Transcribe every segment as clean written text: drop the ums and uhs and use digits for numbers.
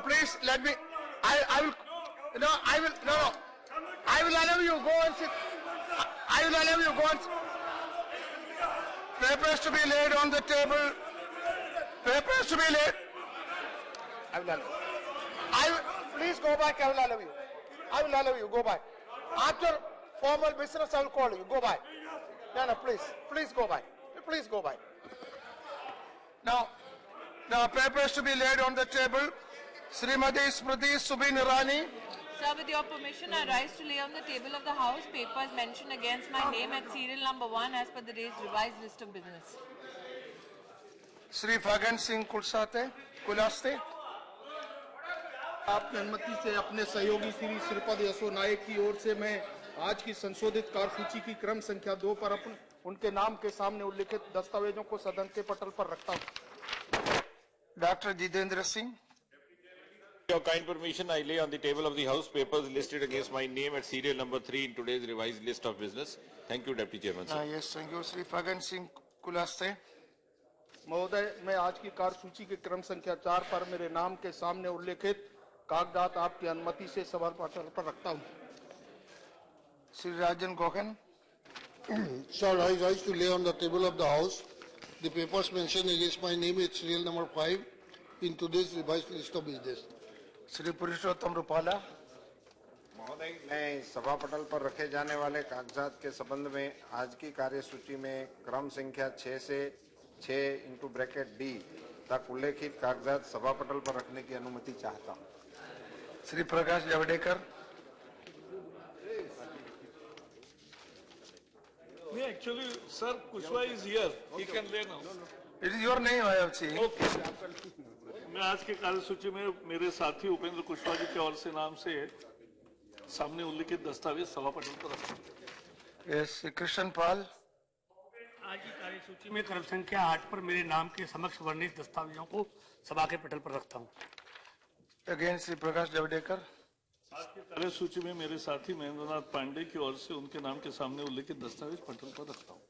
please let me. I will. No, I will. No, no. I will allow you go and sit. I will allow you go and. Papers to be laid on the table. Papers to be laid. I will allow. I will, please go back. I will allow you. I will allow you. Go back. After formal business, I will call you. Go back. No, no, please. Please go back. Please go back. Now, the papers to be laid on the table. Srimati Smriti Subin Irani. Sir, with your permission, I rise to lay on the table of the House papers mentioned against my name at serial number 1 as per the day's revised list of business. Sri Fagan Singh Kulaste. आपकी अनुमति से अपने सहयोगी श्री श्रीपद यसो नायक की ओर से मैं आज की संशोधित कार्यसूची की क्रम संख्या 2 पर उनके नाम के सामने उल्लिखित दस्तावेजों को सदन के पटल पर रखता हूं। Dr. Jitendra Singh. With your kind permission, I lay on the table of the House papers listed against my name at serial number 3 in today's revised list of business. Thank you, Deputy Chairman. Sir. Yes, thank you. Sri Fagan Singh Kulaste. महोदय, मैं आज की कार्यसूची के क्रम संख्या 4 पर मेरे नाम के सामने उल्लिखित कागजात आपकी अनुमति से सभा पटल पर रखता हूं। Sri Rajan Gohan. Sir, I rise to lay on the table of the House the papers mentioned against my name at serial number 5 in today's revised list of business. Sri Purushottam Rupala. महोदय, मैं सभा पटल पर रखे जाने वाले कागजात के संबंध में आज की कार्यसूची में क्रम संख्या 6 से 6(D) तक उल्लेखित कागजात सभा पटल पर रखने की अनुमति चाहता हूं। Sri Prakash Javadekar. Actually, sir, Kushwaha is here. He can lay now. It is your name, I have seen. Okay. मैं आज के कार्यसूची में मेरे साथी उपेंद्र कुशवाहा जी के ओर से नाम से सामने उल्लिखित दस्तावेज सभा पटल पर रखता हूं। Yes, Sri Krishan Pal. आज की कार्यसूची में क्रम संख्या 8 पर मेरे नाम के समक्ष वर्णित दस्तावेजों को सभा के पटल पर रखता हूं। Again, Sri Prakash Javadekar. आज की कार्यसूची में मेरे साथी महेंद्रनाथ पांडे की ओर से उनके नाम के सामने उल्लिखित दस्तावेज पटल पर रखता हूं।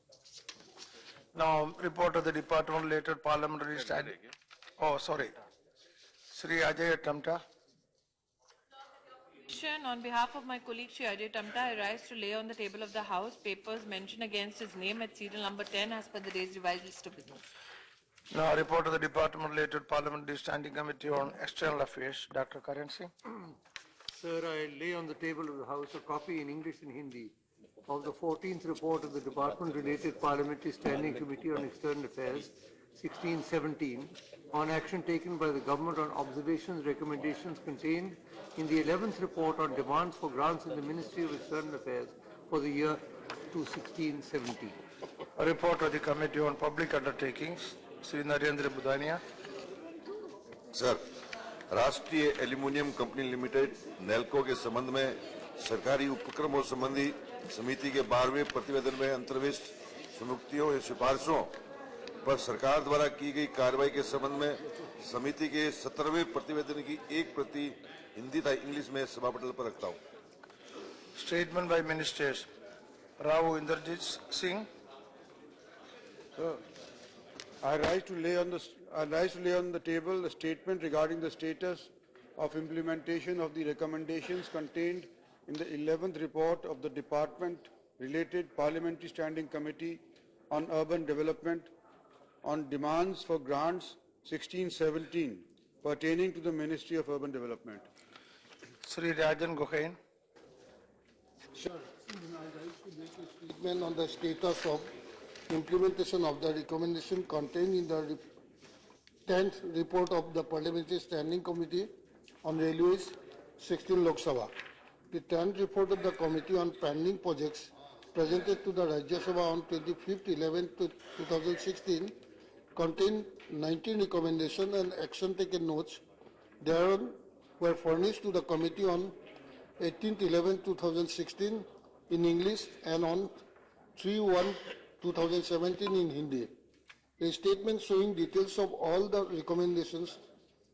Now, report of the Department related Parliamentary Standing. Oh, sorry. Sri Ajay Tamta. On behalf of my colleague Shri Ajay Tamta, I rise to lay on the table of the House papers mentioned against his name at serial number 10 as per the day's revised list of business. Now, report of the Department related Parliamentary Standing Committee on External Affairs. Dr. Karan Singh. Sir, I lay on the table of the House a copy in English and Hindi of the 14th report of the Department-related Parliamentary Standing Committee on External Affairs, 1617, on action taken by the government on observations, recommendations contained in the 11th report on demands for grants in the Ministry of External Affairs for the year 2016-17. A report of the Committee on Public Undertakings. Sri Narendra Budania. Sir, राष्ट्रीय aluminium company limited Nelco के संबंध में सरकारी उपक्रमों संबंधी समिति के 12वें प्रतिवेदन में अंतर्विष्ट सुनुक्तियों या सिफारिशों पर सरकार द्वारा की गई कार्रवाई के संबंध में समिति के 17वें प्रतिवेदन की एक प्रति हिंदी तथा इंग्लिश में सभा पटल पर रखता हूं। Statement by Ministers. Rao Inderjit Singh. I rise to lay on the table a statement regarding the status of implementation of the recommendations contained in the 11th report of the Department-related Parliamentary Standing Committee on Urban Development on demands for grants 1617 pertaining to the Ministry of Urban Development. Sri Rajan Gohain. Sir, I rise to make a statement on the status of implementation of the recommendation contained in the 10th report of the Parliamentary Standing Committee on Railways, 16 Lok Sabha. The 10th report of the Committee on Pending Projects presented to the Rajya Sabha on 25/11/2016 contained 19 recommendations and action taken notes. Thereon were furnished to the Committee on 18/11/2016 in English and on 3/1/2017 in Hindi. A statement showing details of all the recommendations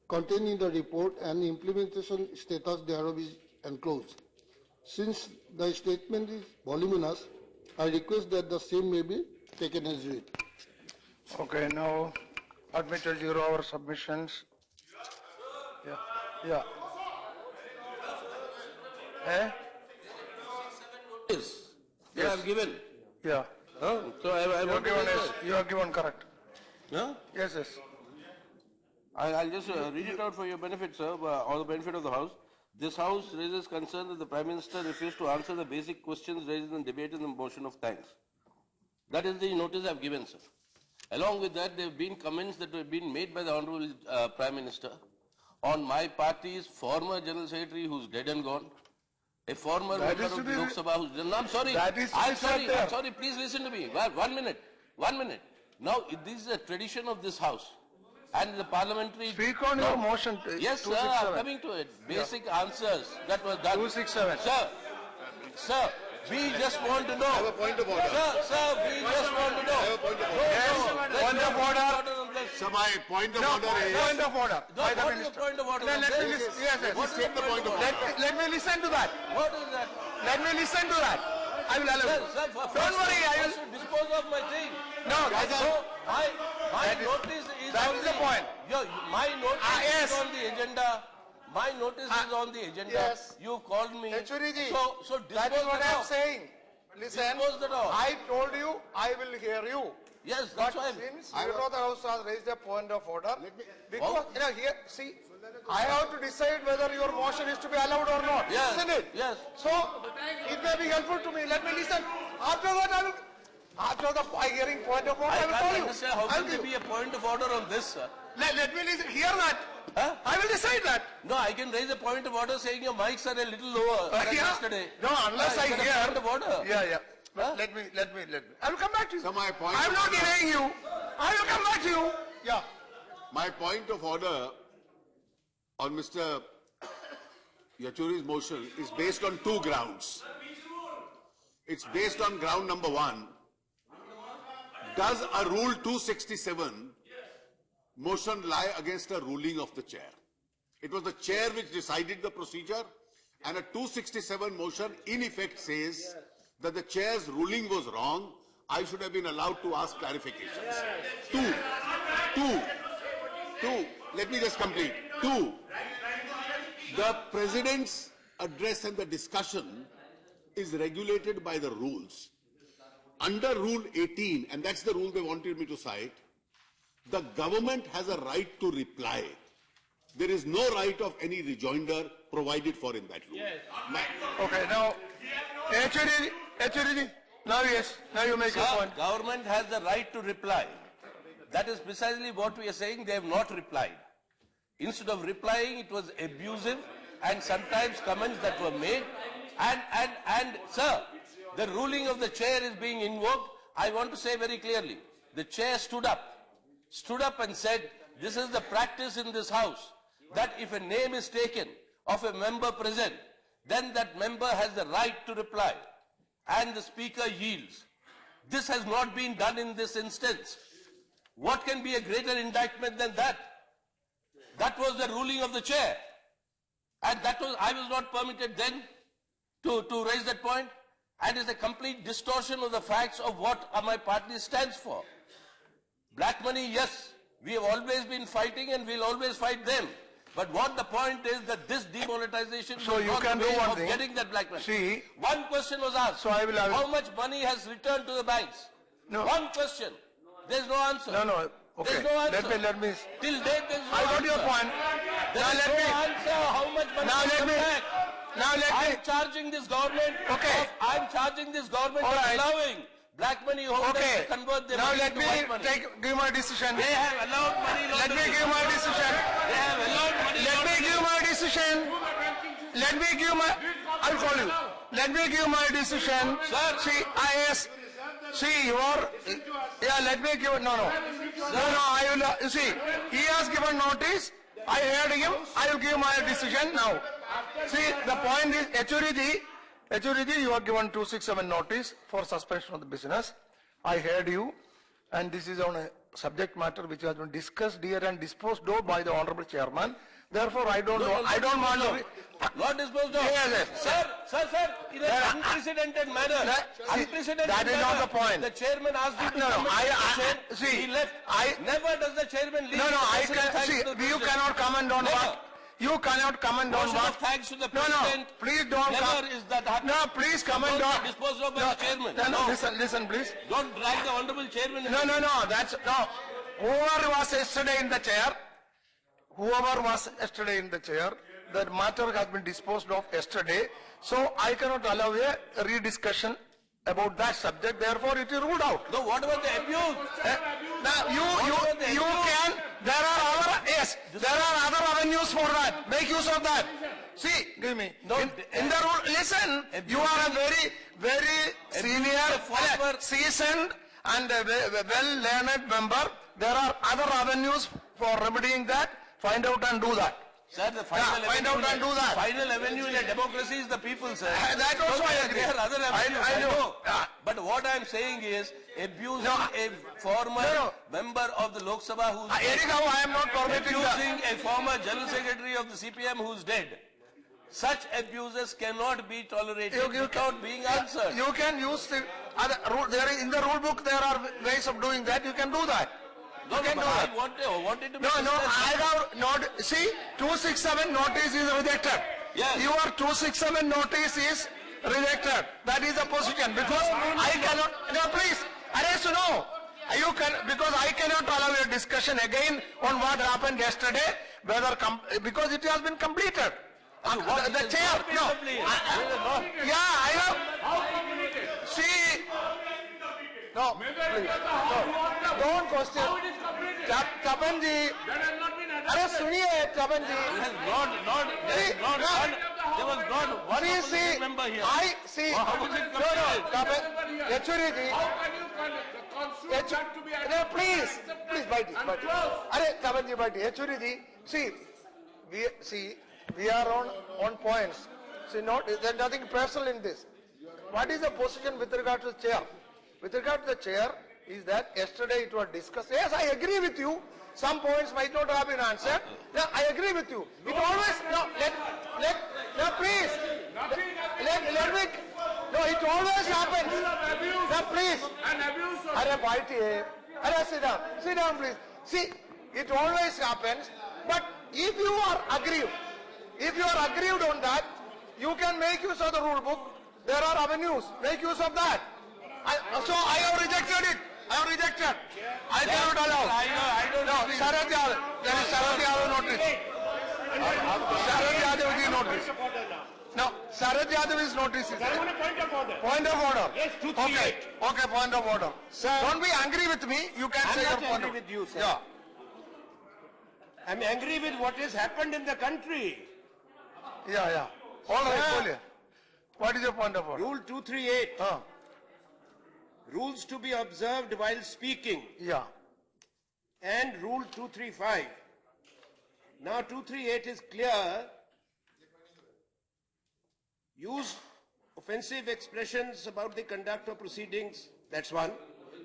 contained in the report and implementation status thereof is enclosed. Since the statement is voluminous, I request that the same may be taken as read. Okay, now admitted 0 our submissions. Yeah. Yeah. Eh? Yes. They have given. Yeah. So I You have want to given, raise yes, you have given correct. Huh? Yes, yes. I'll just read it out for your benefit, sir, or the benefit of the House. This House raises concern that the Prime Minister refused to answer the basic questions raised in the debate in the motion of thanks. That is the notice I've given, sir. Along with that, there have been comments that have been made by the Honorable Prime Minister on my party's former General Secretary who's dead and gone, a former That member is of to the be- Lok Sabha who's dead. No, I'm sorry. That is to be I'm said sorry. there. I'm sorry. Please listen to me. Well, 1 minute. 1 minute. Now, this is a tradition of this House. And the parliamentary... Speak on your motion. Yes, sir, 267. I'm coming to it. Basic answers that was done. 267. Sir, we just want to know. I have a point of order. Sir, we just want to know. I have a point of order. Yes, point of order. So my point of order is... Point of order. No, By the what is the Minister. point of order? Let me Yes, listen. Yes, yes. What is the point of order? Let me listen to that. What is that? Let me listen to that. I will allow you. Sir, Don't worry, I will. to dispose of my thing. No, that's So, my That is- notice is that on is the point. My notice yes. is on the agenda. My notice is on the agenda. yes. You called me. Yechuriji, So that is dispose what it I am off. saying. Listen, Dispose it off. I told you, I will hear you. Yes, But that's why. since you know the House has raised a point of order, because, here, see, I have to decide whether your motion is to be allowed or not, Yes, isn't it? yes. So, it may be helpful to me, let me listen. After that, I will, after the hearing point of order, I I will call can't you. understand how I can will there give be you. a point of order on this, sir. Let me listen, hear that. Huh? I will decide that. No, I can raise a point of order saying your mics are a little lower than Yeah. yesterday. No, unless I Is that a hear. point of order? Yeah. Huh? Let me. I will come back to you. So my point I am of not order- denying you. I will come back to you. Yeah. My point of order on Mr. Yachuri's motion is based on two grounds. It's based on ground number one. Does a Rule 267 motion lie against a ruling of the chair? It was the chair which decided the procedure, and a 267 motion in effect says that the chair's ruling was wrong. I should have been allowed to ask clarifications. Two, let me just complete. Two, the President's address and the discussion is regulated by the rules. Under Rule 18, and that's the rule they wanted me to cite, the government has a right to reply. There is no right of any rejoinder provided for in that rule. Okay. Now, HRD. Now yes. Now you make your Sir, point. government has the right to reply. That is precisely what we are saying. They have not replied. Instead of replying, it was abusive and sometimes comments that were made. And sir, the ruling of the chair is being invoked. I want to say very clearly, the chair stood up and said, this is the practice in this house, that if a name is taken of a member present, then that member has the right to reply. And the speaker yields. This has not been done in this instance. What can be a greater indictment than that? That was the ruling of the chair. And I was not permitted then to raise that point. And it's a complete distortion of the facts of what my party stands for. Black money, yes, we have always been fighting and we'll always fight them. But what the point is that this demonetization So was you not can the do way one of thing. getting that black money. See. One question was asked. So I will have- How much money has returned to the banks? No. One question. There's no answer. No. Okay. There's no answer. Let me. Till date, there's no I got answer. your point. There Now is let no me. answer. How much money Now has let come me. back? Now let me. I'm charging this government. Okay. I'm charging this government All for right. allowing black money holders Okay. to convert their Now money let into me white money. give my decision. They have allowed money Let me laundering. give my decision. They have allowed money Let me laundering. give my decision. Let me give my. I'll call you. Let me give my decision. Sir. See, see, your. Yeah, let me give. No. I will. You see, he has given notice. I heard him. I will give my decision now. See, the point is, HRD, you are given 267 notice for suspension of the business. I heard you, and this is on a subject matter which has been discussed here and disposed of by the honorable chairman. Therefore, I don't know. I don't want to. Not disposed of. Yes. Sir, in an unprecedented manner. See, Unprecedented that is not manner. the point. The chairman asked me to No, come I- and see, he left. Never does the chairman leave. No, I the president can, thanks see, the you president. cannot comment on Never. what You cannot comment on Motion of what. thanks to the No, President. please don't. Never is that happened. No, please comment Supposed to on. be disposed of by the chairman. No, listen, please. Don't drag the honorable chairman. No, that's, no. Whoever was yesterday in the chair, the matter has been disposed of yesterday, so I cannot allow a rediscussion about that subject, therefore it is ruled out. No, what about the abuse? Now, you can, there are other avenues for that, make use of that. See, give me, in the rule, listen, you are a very senior, seasoned and a well-learned member. There are other avenues for remedying that, find out and do that. Sir, the final find out and do that. Final avenue in a democracy is the people, sir. That also I agree. There are other avenues, I know. But what I am saying is, abusing a former member of the Lok Sabha who's Anyhow, I am not permitting that. abusing a former general secretary of the CPM who's dead. Such abuses cannot be tolerated without being answered. You can use the other rule. In the rule book there are ways of doing that. You can do that. No, you can do that. I wanted to No, I have not. See, 267 notice is rejected. Yes. Your 267 notice is rejected. That is the position because I cannot. No, please. Arrest no. You can, because I cannot allow a discussion again on what happened yesterday. Whether because it has been completed. The chair. No. Yeah, I have. See. No, please. No. Don't question. Chapanji. Arre suniye, Chapanji. There was not one member here. I see. Yechuri ji. No, please, bite it. Arre, Chapanji, bite it. Yechuri ji, we are on points. See, there's nothing personal in this. What is the position with regard to the chair? With regard to the chair, is that yesterday it was discussed. Yes, I agree with you. Some points might not have been answered. No, I agree with you. It always, please. Let me, it always happens. No, please. Arre, bite. Arre, sit down, please. See, it always happens, but if you are aggrieved on that, you can make use of the rule book. There are avenues. Make use of that. So I have rejected it. I cannot allow. I don't No, Sharad Yadav. There is Sharad Yadav notice. Sharad Yadav is notice. No, Sharad Yadav is notice. Point of order. Yes, 238. Okay, point of order. Sir, don't be angry with me. You can say your point. with you, sir. Yeah. I'm angry with what has happened in the country. Yeah. All right, Sir. What is your point of order? Rule 238. Rules to be observed while speaking. Yeah. And Rule 235. Now 238 is clear. Use offensive expressions about the conduct of proceedings. That's one.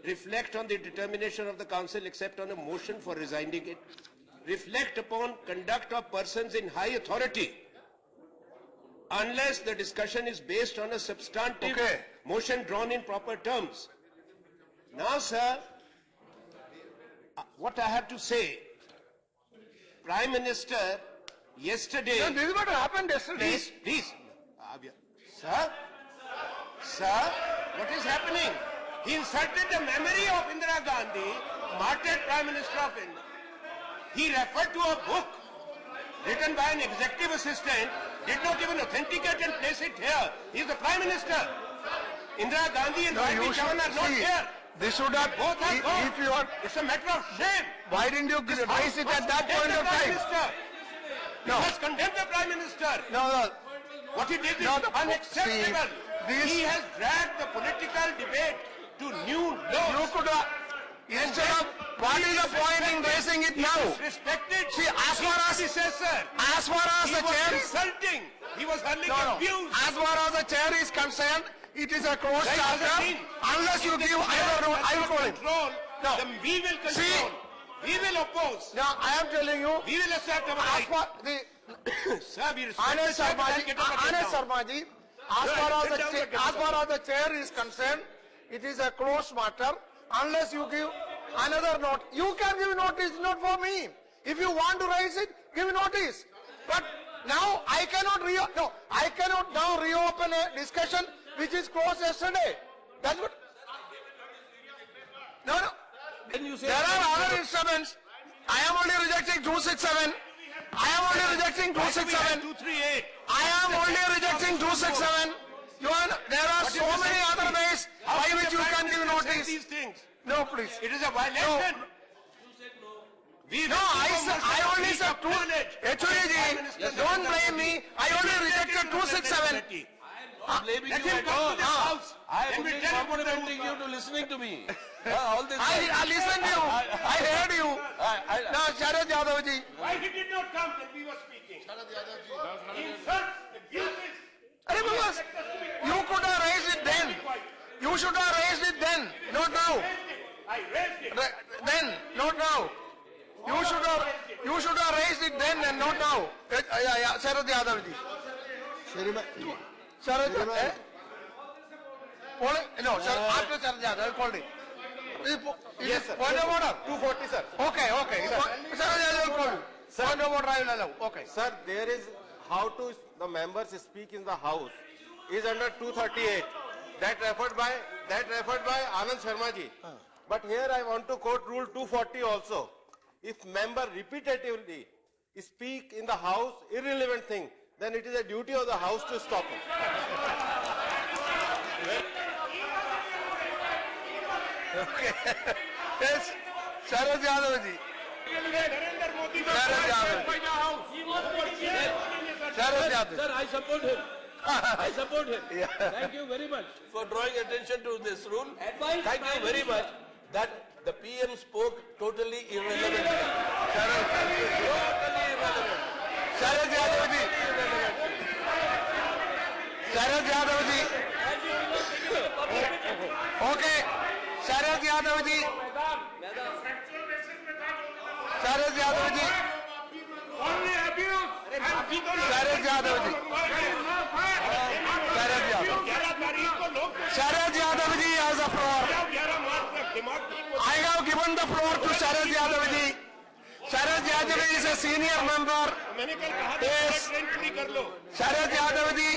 Reflect on the determination of the council except on a motion for resigning it. Reflect upon conduct of persons in high authority unless the discussion is based on a substantive motion drawn in proper terms. Now, sir, what I have to say, Prime Minister, yesterday... No, this is what happened yesterday. Please. Sir, what is happening? He insulted the memory of Indira Gandhi, martyred Prime Minister of India. He referred to a book written by an executive assistant, did not even authenticate and place it here. He is the Prime Minister. Indira Gandhi and Rajiv Chavan are not here. This should have, both are gone. if you are, It's a matter of shame. why didn't you raise it at that point of time? You must condemn the Prime Minister. No. What he did is unacceptable. He has dragged the political debate to new lows. You could have, instead of, what is the point in raising it now? Respected. See, as far as the chair is insulting. He was hurling abuse. As far as the chair is concerned, it is a closed chapter. Unless you give, I will call it. No. Then we will control. See, we will oppose. Now I am telling you. We will assert our right. Sir, we respect Anand Sharmaji, as far as the chair is concerned, it is a closed matter. Unless you give another note, you can give notice, not for me. If you want to raise it, give notice. But now I cannot now reopen a discussion which is closed yesterday. That's what. No. Then you say. There are other instruments. I am only rejecting 267. I am only rejecting 267. 238. I am only rejecting 267. There are so many other ways by which you can give notice. These things. No, please. It is a violation. No, I only said two. HOD, don't blame me. I only rejected 267. Blaming Let you him at come all. to this house. I and am we only tell him what the complimenting you to listening to me. All this. I listened to you. I heard you. Now, Sharad Yadav ji. Why he did not come when we were speaking? He insults the guiltless. Because you could have raised it then. You should have raised it then, not now. I raised it. Then, not now. You should have raised it then and not now. Yeah, Sharad Yadav ji. Sharad Yadav. No, sir, after Sharad Yadav, I called it. Yes, sir. Point of order. 240, sir. Okay. Sharad Yadav will call you. Point of order, I will allow. Okay. Sir, there is how to the members speak in the house is under 238. That referred by Anand Sharma ji. But here I want to quote rule 240 also. If member repetitively speak in the house irrelevant thing, then it is a duty of the house to stop him. Okay. Yes, Sharad Yadav ji. Sharad Yadav. Sir, I support him. I support him. Thank you very much for drawing attention to this rule. Thank you very much that the PM spoke totally irrelevant. Totally irrelevant. Sharad Yadav ji. Sharad Yadav ji. Okay. Sharad Yadav ji. Sharad Yadav ji. Only abuse. Sharad Yadav ji. Sharad Yadav ji has the floor. I have given the floor to Sharad Yadav ji. Sharad Yadav is a senior member. Yes. Sharad Yadav ji.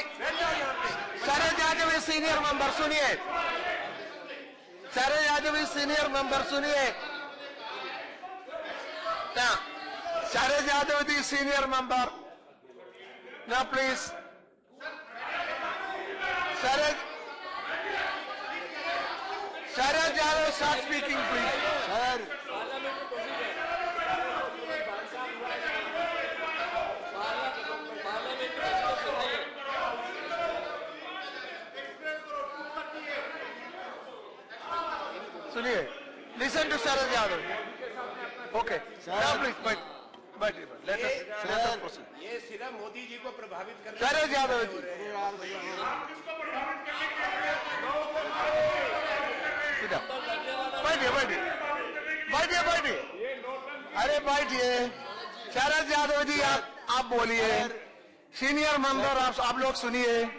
Sharad Yadav is senior member. सुनिए. Sharad Yadav is senior member. सुनिए. Now, Sharad Yadav is senior member. Now, please. Sharad Yadav, start speaking, please. Sir. सुनिए. Listen to Sharad Yadav. Okay. Now, please, but let us proceed. ये सिर्फ मोदी जी को प्रभावित करना Sharad Yadav ji. बैठिए. अरे बैठिए. शरद यादव जी आप बोलिए. सीनियर मेंबर आप लोग सुनिए.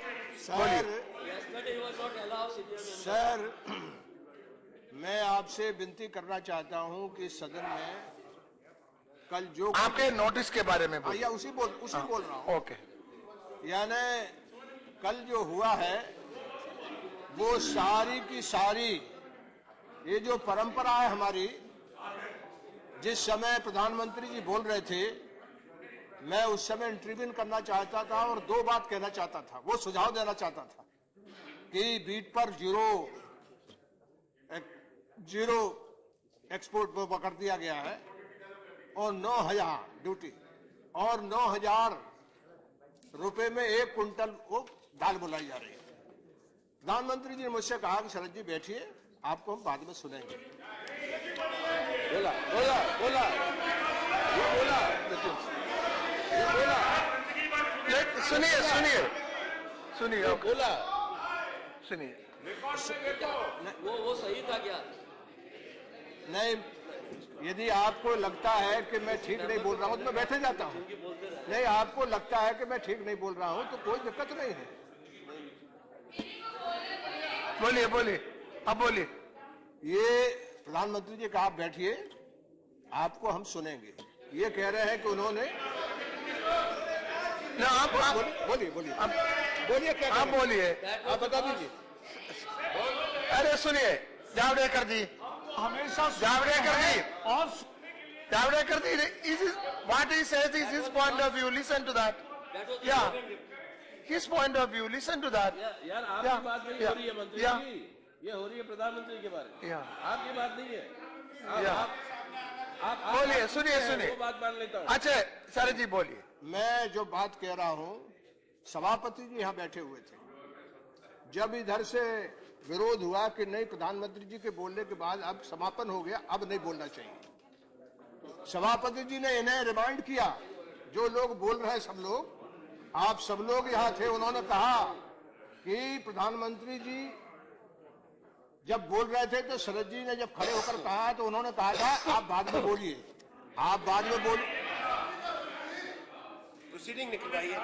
सर, मैं आपसे विनती करना चाहता हूं कि सदन में कल जो आपके नोटिस के बारे में या उसी बोल रहा हूं. ओके. यानी कल जो हुआ है वो सारी की सारी ये जो परंपरा है हमारी, जिस समय प्रधानमंत्री जी बोल रहे थे मैं उस समय इंटरव्यून करना चाहता था और दो बात कहना चाहता था, वो सुझाव देना चाहता था कि बीट पर जीरो एक्सपोर्ट पर पकड़ दिया गया है और 9,000 ड्यूटी और 9,000 रुपए में 1 कुंटल वो दाल बुलाई जा रही है. प्रधानमंत्री जी ने मुझसे कहा कि शरद जी बैठिए, आपको हम बाद में सुनेंगे. बोला सुनिए. वो सही था क्या? नहीं, यदि आपको लगता है कि मैं ठीक नहीं बोल रहा हूं तो मैं बैठे जाता हूं. नहीं, आपको लगता है कि मैं ठीक नहीं बोल रहा हूं तो कोई दिक्कत नहीं है. बोलिए. अब बोलिए. ये प्रधानमंत्री जी कहा बैठिए, आपको हम सुनेंगे. ये कह रहे हैं कि उन्होंने आप बोलिए बोलिए बोलिए क्या आप बोलिए, आप बता दीजिए। अरे सुनिए जावड़ेकर जी, हमेशा जावड़ेकर जी, what he says is his point of view. Listen to that. Yeah, his point of view. Listen to that. यार आपकी बात नहीं हो रही है मंत्री जी, ये हो रही है प्रधानमंत्री के बारे में, आपकी बात नहीं है। आप बोलिए, सुनिए वो बात मान लेता हूँ। अच्छा सर जी बोलिए। मैं जो बात कह रहा हूं, सभापति जी यहाँ बैठे हुए थे, जब इधर से विरोध हुआ कि नहीं प्रधानमंत्री जी के बोलने के बाद अब समापन हो गया, अब नहीं बोलना चाहिए। सभापति जी ने इन्हें रिमाइंड किया, जो लोग बोल रहे हैं सब लोग, आप सब लोग यहाँ थे, उन्होंने कहा कि प्रधानमंत्री जी जब बोल रहे थे तो शरद जी ने जब खड़े होकर कहा तो उन्होंने कहा था आप बाद में बोलिए, आप बाद में बोल प्रोसीडिंग निकलवाइए।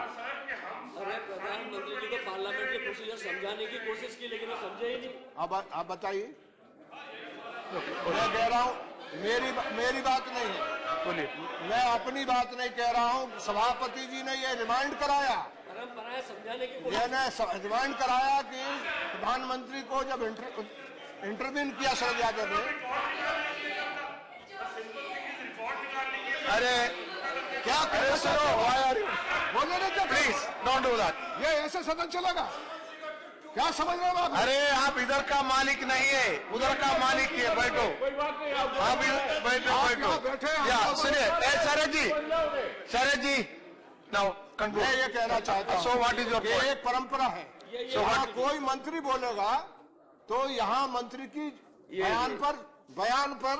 अरे प्रधानमंत्री जी को पार्लियामेंट के प्रोसीजर समझाने की कोशिश की, लेकिन वो समझे ही नहीं। आप बताइए। मैं कह रहा हूँ मेरी बात नहीं है, बोलिए। मैं अपनी बात नहीं कह रहा हूँ, सभापति जी ने ये रिमाइंड कराया, परंपरा समझाने की मैंने रिमाइंड कराया कि प्रधानमंत्री को जब इंटरव्यून किया शरद यादव ने, अरे क्या बोलने देते प्लीज डोंट डू दैट। ये ऐसे सदन चलेगा क्या? समझ रहे हो आप? अरे आप इधर का मालिक नहीं है, उधर का मालिक है, बैठो आप बैठो। या सुनिए शरद जी नाउ कंक्लूड। मैं ये कहना चाहता हूँ, सो व्हाट इज योर ये एक परंपरा है, यहाँ कोई मंत्री बोलेगा तो यहाँ मंत्री की बयान पर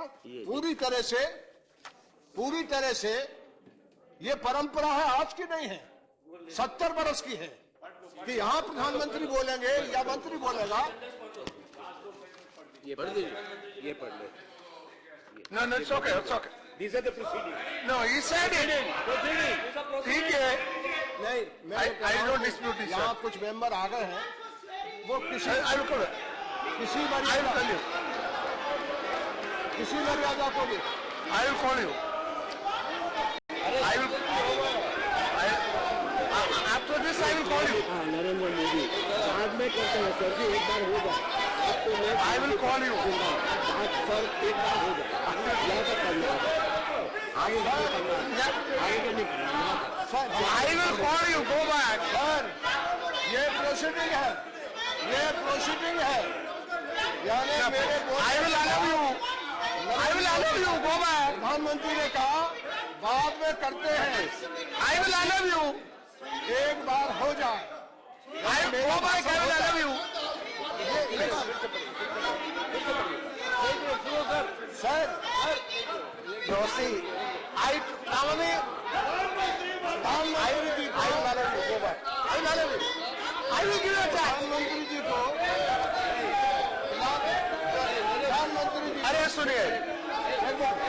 पूरी तरह से ये परंपरा है, आज की नहीं है, 70 वर्ष की है कि यहाँ प्रधानमंत्री बोलेंगे या मंत्री बोलेगा। ये पढ़ ले। No, it's okay. These are the proceedings. No, he said it. ठीक है, नहीं I don't dispute this. यहाँ कुछ मेंबर आ गए हैं, वो किसी मर्यादा को भी I will call you. After this I will call you. Narendra Modi बाद में करते हैं सर जी, एक बार हो जाए। I will call you. Sir एक बार हो जाए, यहाँ तक करना आगे नहीं करना। I will call you. Go back. Sir ये प्रोसीडिंग है, यानी मेरे I will allow you. Go back. प्रधानमंत्री ने कहा बाद में करते हैं, I will allow you. एक बार हो जाए। Go back. I will allow you. Sir Dosi, I will allow you. Go back. I will give you a chance. प्रधानमंत्री जी को अरे सुनिए,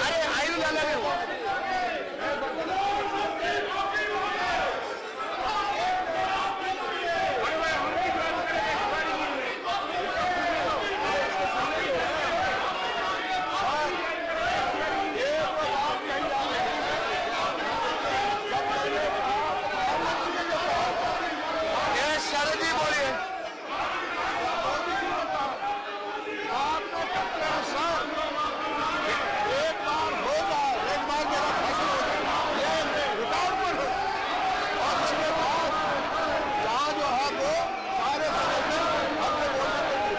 अरे I will allow you. शरद जी बोलिए। एक बार हो जाए, एक बार मेरा फैसला हो जाए, ये रिकॉर्ड पर हो, और उसके बाद यहाँ जो है वो सारे सदस्य अपने बोलने के लिए।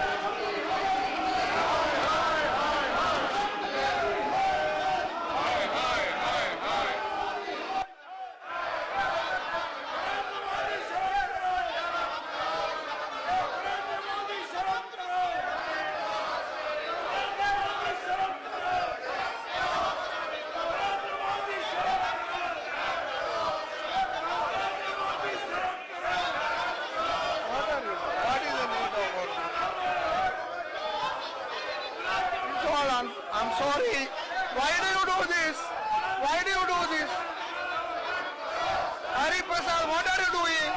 I'm sorry. Why do you do this? Why do you do this? Hari Prasad, what are you doing?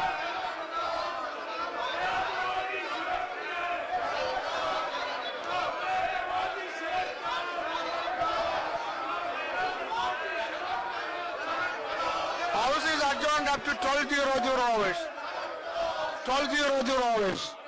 House is adjourned. prolonged up to 12:00 hours. 12:00 hours.